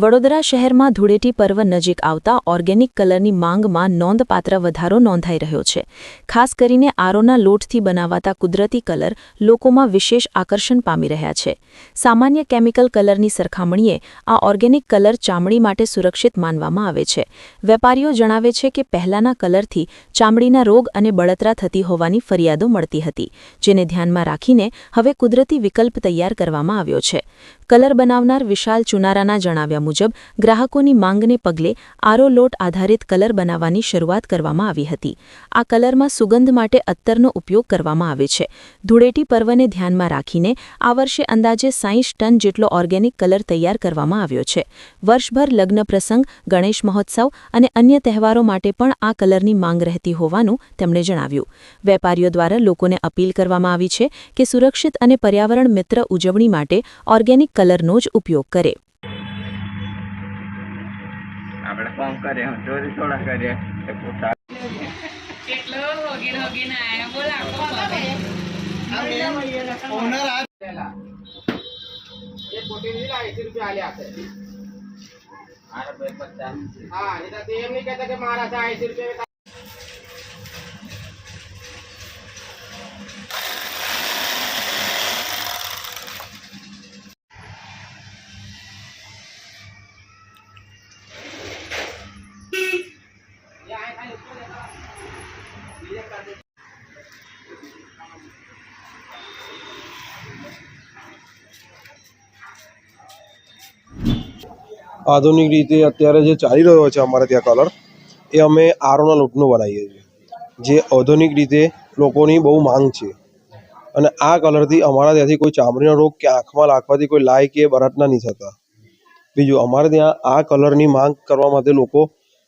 વડોદરા શહેરમાં ધૂળેટી પર્વ નજીક આવતા ઓર્ગેનિક કલરની માંગમાં નોંધપાત્ર વધારો નોંધાઈ રહ્યો છે. ખાસ કરીને આરોના લોટથી બનાવાતા કુદરતી કલર લોકોમાં વિશેષ આકર્ષણ પામી રહ્યા છે. સામાન્ય કેમિકલ કલરની સરખામણીએ આ ઓર્ગેનિક કલર ચામડી માટે સુરક્ષિત માનવામાં આવે છે. વેપારીઓ જણાવે છે કે પહેલાના કલરથી ચામડીના રોગ અને બળતરા થતી હોવાની ફરિયાદો મળતી હતી, જેને ધ્યાનમાં રાખીને હવે કુદરતી વિકલ્પ તૈયાર કરવામાં આવ્યો છે. કલર બનાવનાર વિશાલ ચુનારાના જણાવ્યા મુજબ ગ્રાહકોની માંગને પગલે આરો લોટ આધારિત કલર બનાવવાની શરૂઆત કરવામાં આવી હતી. આ કલરમાં સુગંધ માટે અત્તરનો ઉપયોગ કરવામાં આવે છે. ધૂળેટી પર્વને ધ્યાનમાં રાખીને આ વર્ષે અંદાજે 60 ટન જેટલો ઓર્ગેનિક કલર તૈયાર કરવામાં આવ્યો છે. વર્ષભર લગ્ન પ્રસંગ, ગણેશ મહોત્સવ અને અન્ય તહેવારો માટે પણ આ કલરની માંગ રહેતી હોવાનું તેમણે જણાવ્યું. વેપારીઓ દ્વારા લોકોને અપીલ કરવામાં આવી છે કે સુરક્ષિત અને પર્યાવરણ મિત્ર ઉજવણી માટે ઓર્ગેનિક કલરનો જ ઉપયોગ કરે. આપણે કામ કરે ચોરી થોડા કરે કેટલો હોગીન હોગીન આયા બોલા ओनर आज ये कोटी नहीं ला 80 रुपए आले आते अरे भाई 50 हां इधर तो ये नहीं कहता कि मारा था 80 रुपए में આધુનિક રીતે અત્યારે જે ચાલી રહ્યો છે અમારે ત્યાં કલર એ અમે આરોના લોટનું બનાવીએ છીએ, જે આધુનિક રીતે લોકોની બહુ માંગ છે. અને આ કલરથી અમારા ત્યાંથી કોઈ ચામડીનો રોગ કે આંખમાં લાગવાથી કોઈ લાય કે બરાટના નહીં થતા. બીજું, અમારે ત્યાં આ કલરની માંગ કરવા માટે લોકો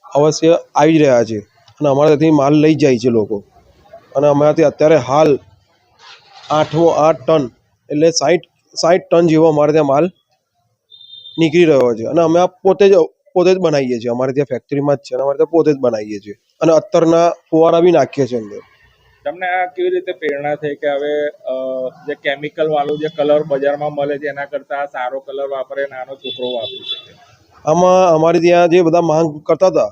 અવશ્ય આવી રહ્યા છે અને અમારા ત્યાંથી માલ લઈ જાય છે લોકો. અને અમારા ત્યાં અત્યારે હાલ 8 ટન એટલે 60 ટન જેવો અમારે ત્યાં માલ નીકળી રહ્યો છે. અને અમે આ પોતે જ બનાવીએ છીએ. અમારે ત્યાં ફેક્ટરીમાં જ છે અને અમારે ત્યાં પોતે જ બનાવીએ છીએ અને અત્તરના ફુવારા બી નાખીએ છીએ અંદર. તમને આ કેવી રીતે પ્રેરણા થઈ કે હવે જે કેમિકલ વાળું જે કલર બજારમાં મળે છે એના કરતાં સારો કલર વાપરે, નાનો છોકરો વાપરી શકે? આમાં અમારે ત્યાં જે બધા માંગ કરતા હતા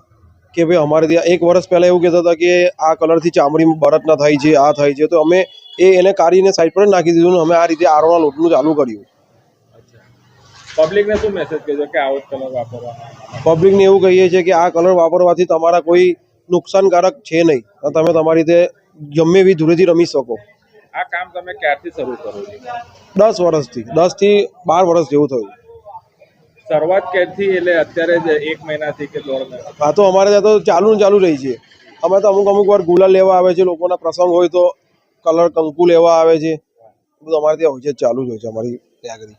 કે ભાઈ અમારે ત્યાં 1 વર્ષ પહેલાં એવું કહેતા હતા કે આ કલરથી ચામડી બળતરા થાય છે, આ થાય છે, તો અમે એને કાઢીને સાઈડ પર નાખી દીધું ને અમે આ રીતે આરોના લોટનું ચાલુ કર્યું. પબ્લિકને શું મેસેજ કહેજો કે આવો જ કલર વાપરવાનો? પબ્લિકને એવું કહીએ છીએ કે આ કલર વાપરવાથી તમારા કોઈ નુકસાનકારક છે નહીં, તમે તમારી રીતે ગમે એવી ધૂળેથી રમી શકો. આ કામ તમે ક્યારથી શરૂ કરો છો? 10 વર્ષથી, 10 થી 12 વર્ષ જેવું થયું. શરૂઆત ક્યારથી એટલે અત્યારે જ 1 મહિનાથી કે 1.5 મહિના? હા, તો અમારે ત્યાં તો ચાલુ રહી છે. અમે તો અમુક વાર ગુલાલ લેવા આવે છે, લોકોના પ્રસંગ હોય તો કલર કંકુ લેવા આવે છે, બધું અમારે ત્યાં હોય છે, ચાલુ જ હોય છે અમારી ત્યાં આગળ.